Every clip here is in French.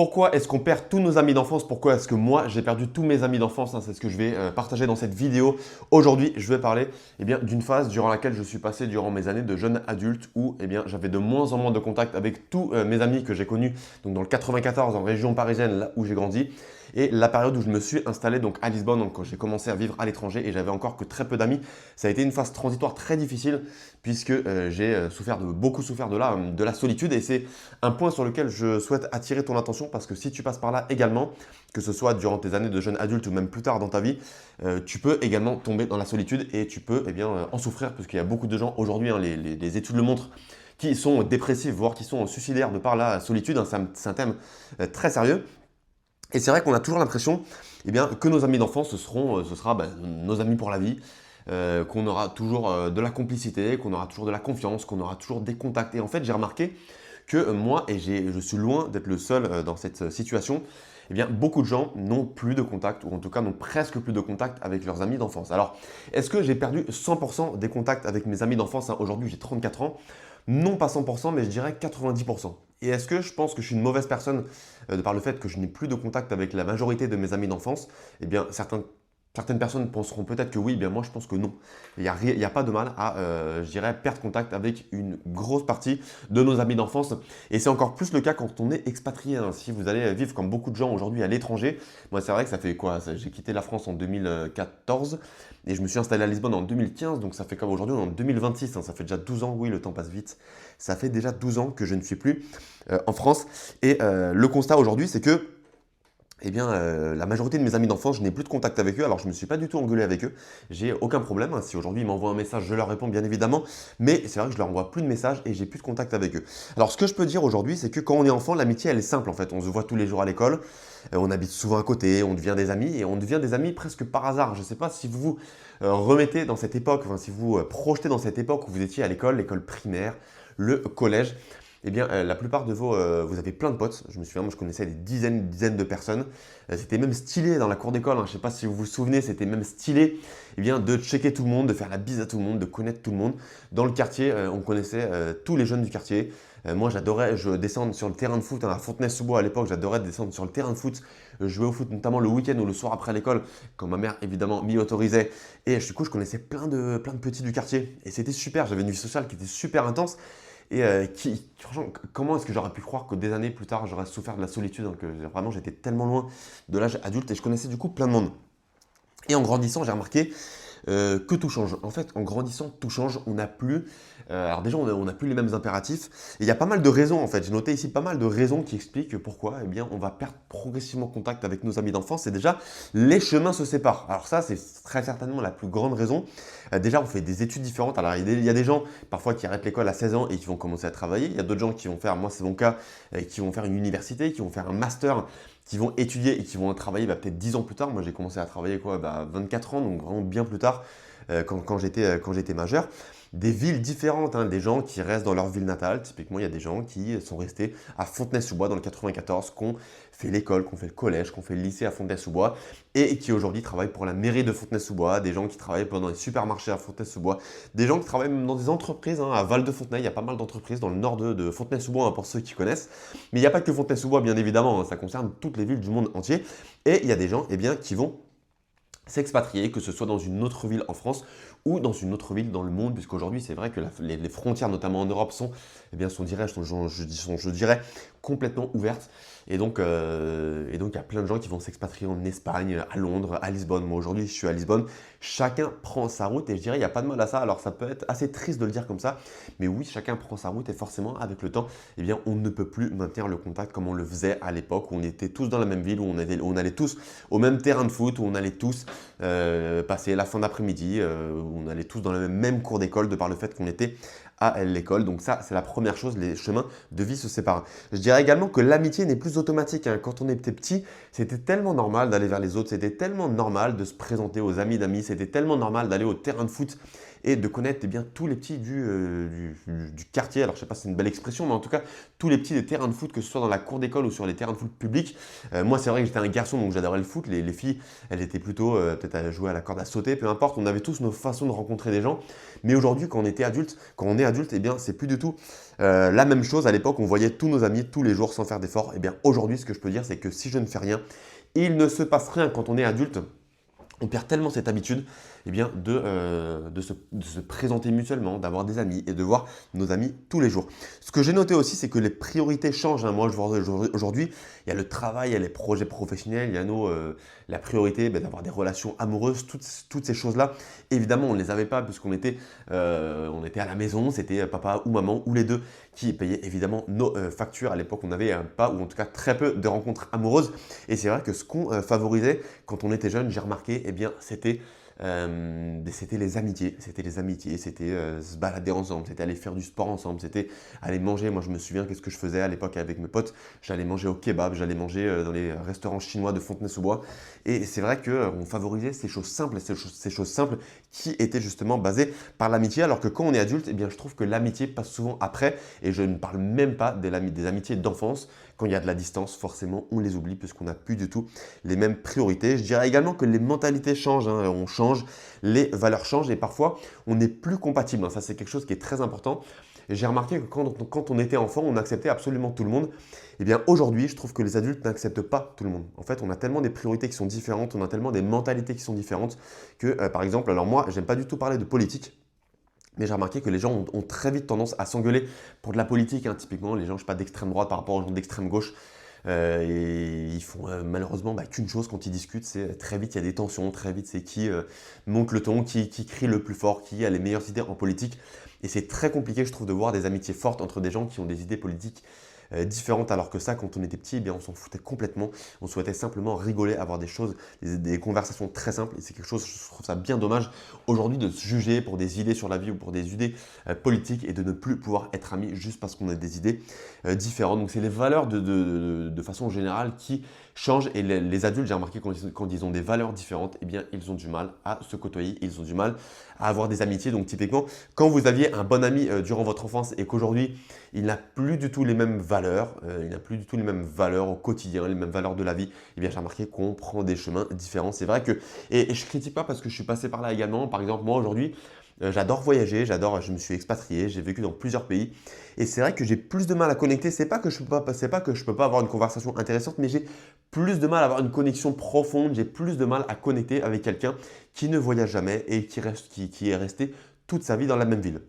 Pourquoi est-ce qu'on perd tous nos amis d'enfance? Pourquoi est-ce que moi, j'ai perdu tous mes amis d'enfance? C'est ce que je vais partager dans cette vidéo. Aujourd'hui, je vais parler d'une phase durant laquelle je suis passé durant mes années de jeune adulte où j'avais de moins en moins de contact avec tous mes amis que j'ai connus donc dans le 94 en région parisienne, là où j'ai grandi. Et la période où je me suis installé donc à Lisbonne, donc quand j'ai commencé à vivre à l'étranger et j'avais encore que très peu d'amis, ça a été une phase transitoire très difficile puisque j'ai beaucoup souffert de la solitude et c'est un point sur lequel je souhaite attirer ton attention parce que si tu passes par là également, que ce soit durant tes années de jeune adulte ou même plus tard dans ta vie, tu peux également tomber dans la solitude et tu peux en souffrir parce qu'il y a beaucoup de gens aujourd'hui, les études le montrent, qui sont dépressifs, voire qui sont suicidaires de par la solitude. C'est un thème très sérieux. Et c'est vrai qu'on a toujours l'impression que nos amis d'enfance, ce sera nos amis pour la vie, qu'on aura toujours de la complicité, qu'on aura toujours de la confiance, qu'on aura toujours des contacts. Et en fait, j'ai remarqué que moi, je suis loin d'être le seul dans cette situation, beaucoup de gens n'ont plus de contact, ou en tout cas n'ont presque plus de contact avec leurs amis d'enfance. Alors, est-ce que j'ai perdu 100% des contacts avec mes amis d'enfance? Aujourd'hui, j'ai 34 ans. Non pas 100%, mais je dirais 90%. Et est-ce que je pense que je suis une mauvaise personne de par le fait que je n'ai plus de contact avec la majorité de mes amis d'enfance? Certaines personnes penseront peut-être que oui, moi je pense que non. Il y a pas de mal à, je dirais, perdre contact avec une grosse partie de nos amis d'enfance. Et c'est encore plus le cas quand on est expatrié. Si vous allez vivre comme beaucoup de gens aujourd'hui à l'étranger, moi c'est vrai que ça fait quoi? J'ai quitté la France en 2014 et je me suis installé à Lisbonne en 2015. Donc ça fait comme aujourd'hui, on est en 2026. Ça fait déjà 12 ans, oui, le temps passe vite. Ça fait déjà 12 ans que je ne suis plus en France. Et le constat aujourd'hui, c'est que la majorité de mes amis d'enfance, je n'ai plus de contact avec eux. Alors, je ne me suis pas du tout engueulé avec eux. J'ai aucun problème. Si aujourd'hui ils m'envoient un message, je leur réponds bien évidemment. Mais c'est vrai que je leur envoie plus de messages et j'ai plus de contact avec eux. Alors, ce que je peux dire aujourd'hui, c'est que quand on est enfant, l'amitié, elle est simple en fait. On se voit tous les jours à l'école. On habite souvent à côté. On devient des amis et on devient des amis presque par hasard. Je ne sais pas si vous vous remettez dans cette époque, si vous vous projetez dans cette époque où vous étiez à l'école primaire, le collège. La plupart de vous avez plein de potes. Je me souviens, moi je connaissais des dizaines de personnes. C'était même stylé dans la cour d'école. Je ne sais pas si vous vous souvenez, c'était même stylé de checker tout le monde, de faire la bise à tout le monde, de connaître tout le monde. Dans le quartier, on connaissait tous les jeunes du quartier. Moi j'adorais descendre sur le terrain de foot à Fontenay-sous-Bois à l'époque. J'adorais descendre sur le terrain de foot, jouer au foot notamment le week-end ou le soir après l'école quand ma mère évidemment m'y autorisait. Et du coup je connaissais plein de petits du quartier. Et c'était super, j'avais une vie sociale qui était super intense. Et franchement, comment est-ce que j'aurais pu croire que des années plus tard, j'aurais souffert de la solitude, que vraiment j'étais tellement loin de l'âge adulte et je connaissais du coup plein de monde. Et en grandissant, j'ai remarqué que tout change. En fait, en grandissant, tout change. On n'a plus, alors déjà, on n'a plus les mêmes impératifs. Et il y a pas mal de raisons en fait. J'ai noté ici pas mal de raisons qui expliquent pourquoi on va perdre progressivement contact avec nos amis d'enfance. C'est déjà les chemins se séparent. Alors ça, c'est très certainement la plus grande raison. Déjà, on fait des études différentes. Alors il y a des gens parfois qui arrêtent l'école à 16 ans et qui vont commencer à travailler. Il y a d'autres gens qui vont faire, moi c'est mon cas, qui vont faire une université, qui vont faire un master, qui vont étudier et qui vont travailler peut-être 10 ans plus tard. Moi, j'ai commencé à travailler 24 ans, donc vraiment bien plus tard quand j'étais majeur. Des villes différentes, des gens qui restent dans leur ville natale. Typiquement, il y a des gens qui sont restés à Fontenay-sous-Bois dans le 94, qui ont fait l'école, qui ont fait le collège, qui ont fait le lycée à Fontenay-sous-Bois et qui aujourd'hui travaillent pour la mairie de Fontenay-sous-Bois, des gens qui travaillent dans les supermarchés à Fontenay-sous-Bois, des gens qui travaillent même dans des entreprises à Val-de-Fontenay. Il y a pas mal d'entreprises dans le nord de Fontenay-sous-Bois pour ceux qui connaissent. Mais il n'y a pas que Fontenay-sous-Bois, bien évidemment, ça concerne toutes les villes du monde entier. Et il y a des gens qui vont s'expatrier, que ce soit dans une autre ville en France ou dans une autre ville dans le monde, puisqu'aujourd'hui c'est vrai que les frontières, notamment en Europe, je dirais, complètement ouvertes. Et donc, il y a plein de gens qui vont s'expatrier en Espagne, à Londres, à Lisbonne. Moi aujourd'hui, je suis à Lisbonne. Chacun prend sa route et je dirais, il n'y a pas de mal à ça. Alors, ça peut être assez triste de le dire comme ça, mais oui, chacun prend sa route et forcément, avec le temps, on ne peut plus maintenir le contact comme on le faisait à l'époque où on était tous dans la même ville, où on allait tous au même terrain de foot, où on allait tous passer la fin d'après-midi, où on allait tous dans la même cour d'école de par le fait qu'on était à l'école. Donc ça, c'est la première chose, les chemins de vie se séparent. Je dirais également que l'amitié n'est plus automatique. Quand on était petit, c'était tellement normal d'aller vers les autres, c'était tellement normal de se présenter aux amis d'amis, c'était tellement normal d'aller au terrain de foot et de connaître bien tous les petits du quartier. Alors je ne sais pas si c'est une belle expression, mais en tout cas tous les petits des terrains de foot, que ce soit dans la cour d'école ou sur les terrains de foot publics. Moi c'est vrai que j'étais un garçon donc j'adorais le foot, les filles elles étaient plutôt peut-être à jouer à la corde à sauter, peu importe, on avait tous nos façons de rencontrer des gens. Mais aujourd'hui quand on est adulte, eh bien c'est plus du tout la même chose. À l'époque on voyait tous nos amis tous les jours sans faire d'efforts. Eh bien aujourd'hui ce que je peux dire c'est que si je ne fais rien, il ne se passe rien quand on est adulte. On perd tellement cette habitude eh bien, de se présenter mutuellement, d'avoir des amis et de voir nos amis tous les jours. Ce que j'ai noté aussi, c'est que les priorités changent, hein. Moi, je vois aujourd'hui, il y a le travail, il y a les projets professionnels, il y a la priorité d'avoir des relations amoureuses, toutes ces choses-là. Évidemment, on ne les avait pas puisqu'on était, on était à la maison, c'était papa ou maman ou les deux qui payaient évidemment nos factures. À l'époque, on n'avait pas, ou en tout cas très peu de rencontres amoureuses. Et c'est vrai que ce qu'on favorisait quand on était jeune, j'ai remarqué, eh bien, c'était les amitiés, c'était se balader ensemble, c'était aller faire du sport ensemble, c'était aller manger. Moi, je me souviens qu'est-ce que je faisais à l'époque avec mes potes. J'allais manger au kebab, j'allais manger dans les restaurants chinois de Fontenay-sous-Bois. Et c'est vrai qu'on favorisait ces choses simples, ces choses simples qui étaient justement basées par l'amitié. Alors que quand on est adulte, eh bien, je trouve que l'amitié passe souvent après. Et je ne parle même pas des amitiés d'enfance. Quand il y a de la distance, forcément, on les oublie puisqu'on n'a plus du tout les mêmes priorités. Je dirais également que les mentalités changent, hein. On change, les valeurs changent et parfois, on n'est plus compatible, hein. Ça, c'est quelque chose qui est très important. Et j'ai remarqué que quand on était enfant, on acceptait absolument tout le monde. Eh bien, aujourd'hui, je trouve que les adultes n'acceptent pas tout le monde. En fait, on a tellement des priorités qui sont différentes, on a tellement des mentalités qui sont différentes que, par exemple, alors moi, j'aime pas du tout parler de politique. Mais j'ai remarqué que les gens ont très vite tendance à s'engueuler pour de la politique, hein. Typiquement, les gens, je sais pas, d'extrême droite par rapport aux gens d'extrême gauche. Et ils font malheureusement qu'une chose quand ils discutent, c'est très vite il y a des tensions, très vite c'est qui monte le ton, qui crie le plus fort, qui a les meilleures idées en politique. Et c'est très compliqué, je trouve, de voir des amitiés fortes entre des gens qui ont des idées politiques différentes, alors que ça, quand on était petit, eh bien, on s'en foutait complètement. On souhaitait simplement rigoler, avoir des choses, des conversations très simples. Et c'est quelque chose, je trouve ça bien dommage aujourd'hui de se juger pour des idées sur la vie ou pour des idées politiques et de ne plus pouvoir être amis juste parce qu'on a des idées différentes. Donc c'est les valeurs de façon générale qui changent et les adultes, j'ai remarqué quand ils ont des valeurs différentes, eh bien ils ont du mal à se côtoyer, ils ont du mal à avoir des amitiés. Donc typiquement, quand vous aviez un bon ami durant votre enfance et qu'aujourd'hui il n'a plus du tout les mêmes valeurs, il n'a plus du tout les mêmes valeurs au quotidien, les mêmes valeurs de la vie, eh bien j'ai remarqué qu'on prend des chemins différents. C'est vrai que, et je ne critique pas parce que je suis passé par là également. Par exemple, moi aujourd'hui, j'adore voyager, je me suis expatrié, j'ai vécu dans plusieurs pays et c'est vrai que j'ai plus de mal à connecter. C'est pas que je peux pas avoir une conversation intéressante, mais j'ai plus de mal à avoir une connexion profonde, j'ai plus de mal à connecter avec quelqu'un qui ne voyage jamais et qui est resté toute sa vie dans la même ville.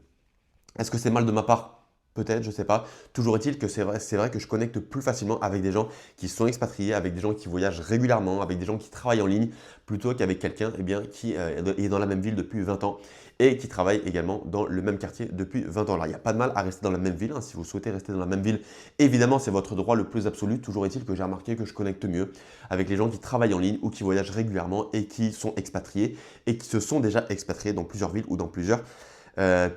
Est-ce que c'est mal de ma part? Peut-être, je ne sais pas. Toujours est-il que c'est vrai que je connecte plus facilement avec des gens qui sont expatriés, avec des gens qui voyagent régulièrement, avec des gens qui travaillent en ligne, plutôt qu'avec quelqu'un qui est dans la même ville depuis 20 ans et qui travaille également dans le même quartier depuis 20 ans. Alors, il n'y a pas de mal à rester dans la même ville, hein. Si vous souhaitez rester dans la même ville, évidemment, c'est votre droit le plus absolu. Toujours est-il que j'ai remarqué que je connecte mieux avec les gens qui travaillent en ligne ou qui voyagent régulièrement et qui sont expatriés et qui se sont déjà expatriés dans plusieurs villes ou dans plusieurs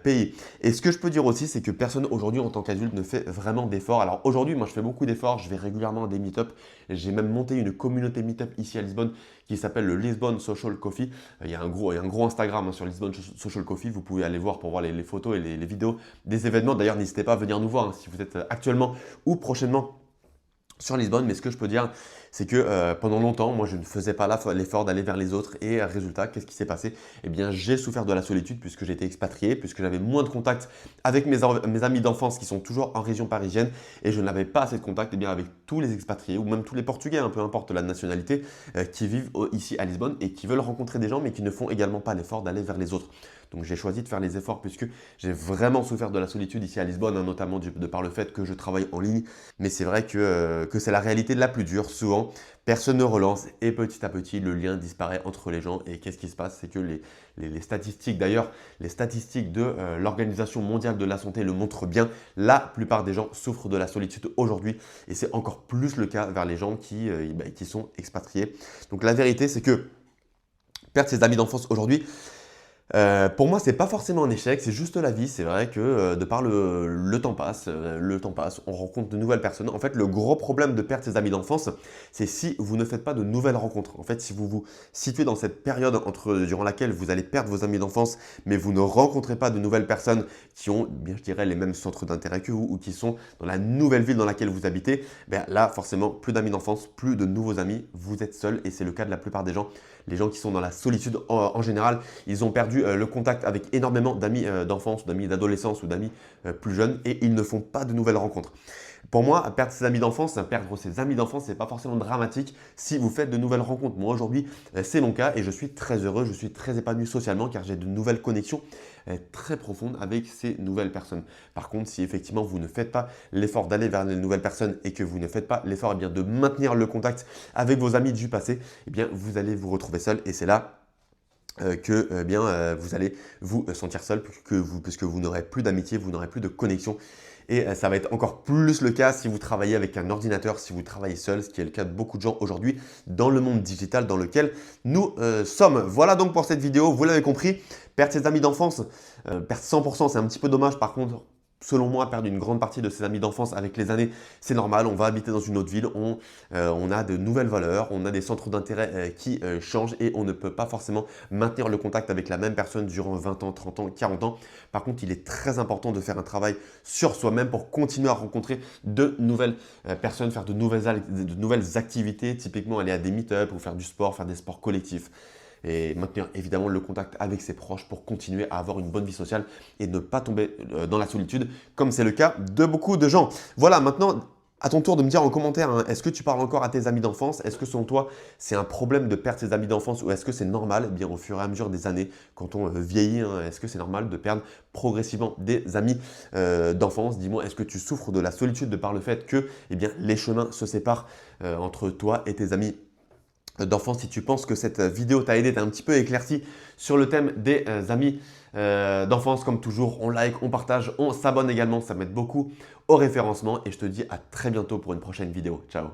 pays. Et ce que je peux dire aussi, c'est que personne aujourd'hui en tant qu'adulte ne fait vraiment d'efforts. Alors aujourd'hui, moi je fais beaucoup d'efforts, je vais régulièrement à des meet-up. J'ai même monté une communauté meet-up ici à Lisbonne qui s'appelle le Lisbon Social Coffee. Il y a un gros Instagram, hein, sur Lisbon Social Coffee. Vous pouvez aller voir pour voir les photos et les vidéos des événements. D'ailleurs, n'hésitez pas à venir nous voir, hein, si vous êtes actuellement ou prochainement sur Lisbonne. Mais ce que je peux dire, c'est que pendant longtemps, moi, je ne faisais pas l'effort d'aller vers les autres. Et résultat, qu'est-ce qui s'est passé? Eh bien, j'ai souffert de la solitude puisque j'étais expatrié, puisque j'avais moins de contact avec mes amis d'enfance qui sont toujours en région parisienne. Et je n'avais pas assez de contact avec tous les expatriés ou même tous les Portugais, peu importe la nationalité, qui vivent ici à Lisbonne et qui veulent rencontrer des gens, mais qui ne font également pas l'effort d'aller vers les autres. Donc j'ai choisi de faire les efforts puisque j'ai vraiment souffert de la solitude ici à Lisbonne, hein, notamment de par le fait que je travaille en ligne. Mais c'est vrai que c'est la réalité de la plus dure. Souvent, personne ne relance et petit à petit, le lien disparaît entre les gens. Et qu'est-ce qui se passe? C'est que les statistiques, d'ailleurs, les statistiques de l'Organisation mondiale de la santé le montrent bien. La plupart des gens souffrent de la solitude aujourd'hui et c'est encore plus le cas vers les gens qui sont expatriés. Donc la vérité, c'est que perdre ses amis d'enfance aujourd'hui, Pour moi, c'est pas forcément un échec, c'est juste la vie. C'est vrai que de par le temps passe, on rencontre de nouvelles personnes. En fait, le gros problème de perdre ses amis d'enfance, c'est si vous ne faites pas de nouvelles rencontres. En fait, si vous vous situez dans cette période durant laquelle vous allez perdre vos amis d'enfance, mais vous ne rencontrez pas de nouvelles personnes qui ont, bien, je dirais, les mêmes centres d'intérêt que vous ou qui sont dans la nouvelle ville dans laquelle vous habitez, ben là, forcément, plus d'amis d'enfance, plus de nouveaux amis, vous êtes seul et c'est le cas de la plupart des gens. Les gens qui sont dans la solitude en général, ils ont perdu le contact avec énormément d'amis d'enfance, d'amis d'adolescence ou d'amis plus jeunes et ils ne font pas de nouvelles rencontres. Pour moi, perdre ses amis d'enfance, ce n'est pas forcément dramatique si vous faites de nouvelles rencontres. Moi, aujourd'hui, c'est mon cas et je suis très heureux, je suis très épanoui socialement car j'ai de nouvelles connexions très profondes avec ces nouvelles personnes. Par contre, si effectivement vous ne faites pas l'effort d'aller vers les nouvelles personnes et que vous ne faites pas l'effort de maintenir le contact avec vos amis du passé, eh bien, vous allez vous retrouver seul et c'est là vous allez vous sentir seul puisque vous n'aurez plus d'amitié, vous n'aurez plus de connexion. Et ça va être encore plus le cas si vous travaillez avec un ordinateur, si vous travaillez seul, ce qui est le cas de beaucoup de gens aujourd'hui dans le monde digital dans lequel nous sommes. Voilà donc pour cette vidéo, vous l'avez compris, perdre ses amis d'enfance, perdre 100%, c'est un petit peu dommage. Par contre, selon moi, perdre une grande partie de ses amis d'enfance avec les années, c'est normal. On va habiter dans une autre ville, on a de nouvelles valeurs, on a des centres d'intérêt qui changent et on ne peut pas forcément maintenir le contact avec la même personne durant 20 ans, 30 ans, 40 ans. Par contre, il est très important de faire un travail sur soi-même pour continuer à rencontrer de nouvelles personnes, faire de nouvelles activités, typiquement aller à des meet-up ou faire du sport, faire des sports collectifs et maintenir évidemment le contact avec ses proches pour continuer à avoir une bonne vie sociale et ne pas tomber dans la solitude comme c'est le cas de beaucoup de gens. Voilà, maintenant, à ton tour de me dire en commentaire, hein, est-ce que tu parles encore à tes amis d'enfance? Est-ce que selon toi, c'est un problème de perdre ses amis d'enfance ou est-ce que c'est normal, eh bien, au fur et à mesure des années, quand on vieillit, hein, est-ce que c'est normal de perdre progressivement des amis d'enfance? Dis-moi, est-ce que tu souffres de la solitude de par le fait que eh bien, les chemins se séparent entre toi et tes amis d'enfance? Si tu penses que cette vidéo t'a aidé, t'a un petit peu éclairci sur le thème des amis d'enfance, comme toujours, on like, on partage, on s'abonne également, ça m'aide beaucoup au référencement et je te dis à très bientôt pour une prochaine vidéo. Ciao!